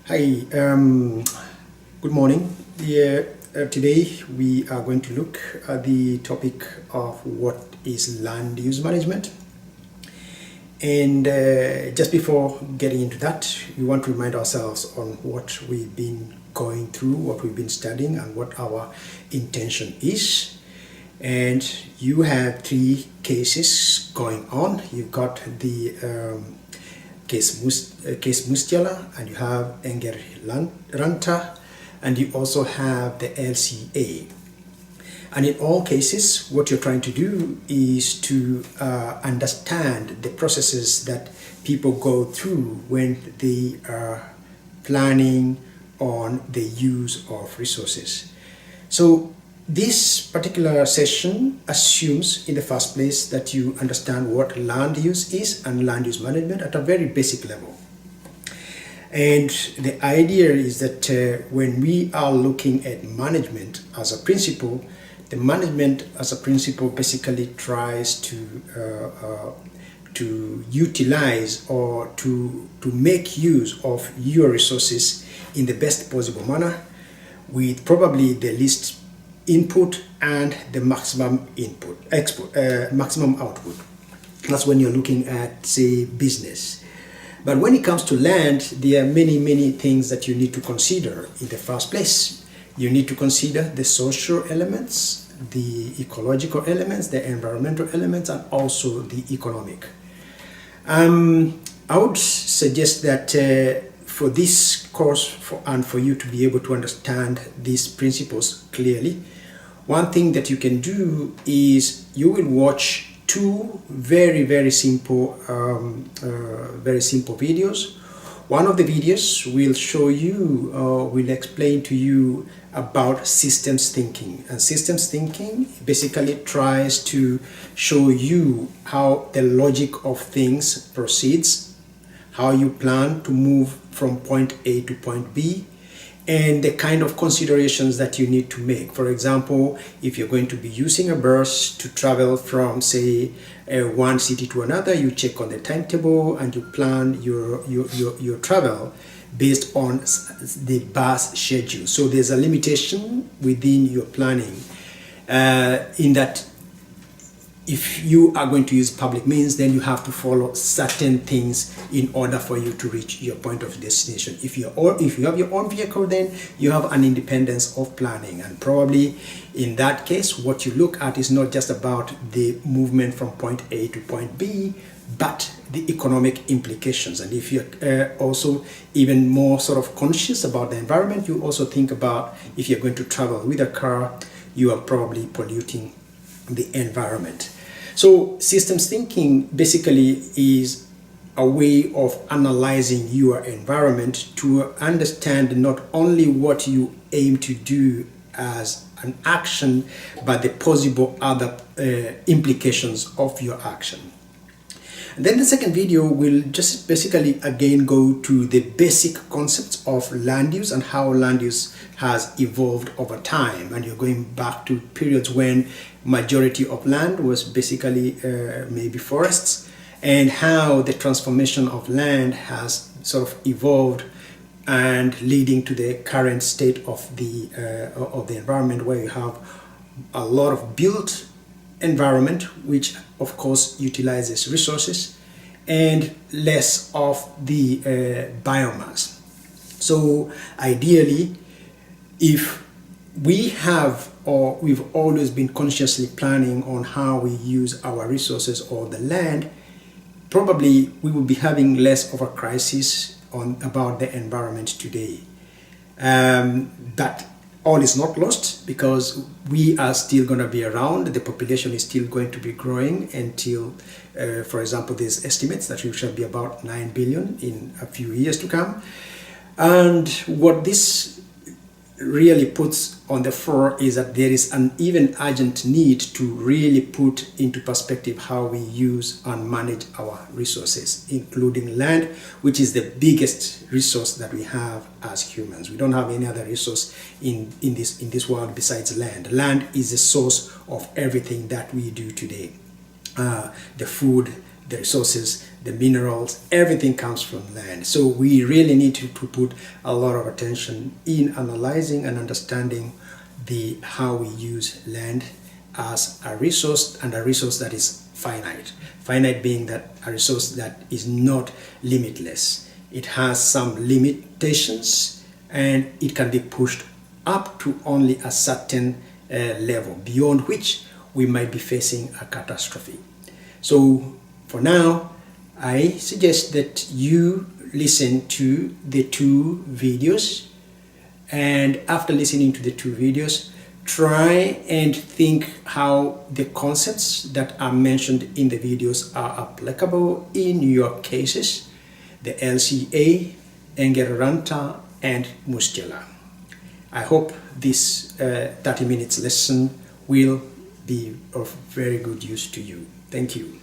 Hi, good morning. Today we are going to look at the topic of what is land use management. And just before getting into that, we want to remind ourselves on what we've been going through, what we've been studying, and what our intention is. And you have three cases going on. You've got the case Mustiala, and you have Enger Ranta, and you also have the LCA. And in all cases, what you're trying to do is to understand the processes that people go through when they are planning on the use of resources. So this particular session assumes in the first place that you understand what land use is and land use management at a very basic level. And the idea is that when we are looking at management as a principle, the management as a principle basically tries to utilize or to make use of your resources in the best possible manner with probably the least input and the maximum maximum output. That's when you're looking at, say, business. But when it comes to land, there are many things that you need to consider in the first place. You need to consider the social elements, the ecological elements, the environmental elements, and also the economic. I would suggest that for this course and for you to be able to understand these principles clearly, one thing that you can do is you will watch two very simple videos. One of the videos will show you, will explain to you about systems thinking. And systems thinking basically tries to show you how the logic of things proceeds, how you plan to move from point A to point B, and the kind of considerations that you need to make. For example, if you're going to be using a bus to travel from, say, one city to another, you check on the timetable and you plan your travel based on the bus schedule. So there's a limitation within your planning in that if you are going to use public means, then you have to follow certain things in order for you to reach your point of destination. If you have your own vehicle, then you have an independence of planning. And probably in that case, what you look at is not just about the movement from point A to point B, but the economic implications. And if you're also even more sort of conscious about the environment, you also think about if you're going to travel with a car, you are probably polluting the environment. So systems thinking basically is a way of analyzing your environment to understand not only what you aim to do as an action, but the possible other implications of your action. And then the second video will just basically again go to the basic concepts of land use and how land use has evolved over time. And you're going back to periods when majority of land was basically maybe forests, and how the transformation of land has sort of evolved and leading to the current state of the environment, where you have a lot of built environment, which of course utilizes resources, and less of the biomass. So ideally, if we have, or we've always been consciously planning on how we use our resources or the land, probably we will be having less of a crisis about the environment today. But all is not lost, because we are still going to be around. The population is still going to be growing until, for example, there's estimates that we shall be about 9 billion in a few years to come. And what this really puts on the floor is that there is an even urgent need to really put into perspective how we use and manage our resources, including land, which is the biggest resource that we have as humans. We don't have any other resource in this world besides land. Land is the source of everything that we do today. The food, the resources, the minerals, everything comes from land. So we really need to put a lot of attention in analyzing and understanding how we use land as a resource, and a resource that is finite. Finite being that a resource that is not limitless. It has some limitations, and it can be pushed up to only a certain level, beyond which we might be facing a catastrophe. So for now, I suggest that you listen to the two videos, and after listening to the two videos, try and think how the concepts that are mentioned in the videos are applicable in your cases, the LCA, Engerranta, and Mustela. I hope this 30 minutes lesson will be of very good use to you. Thank you.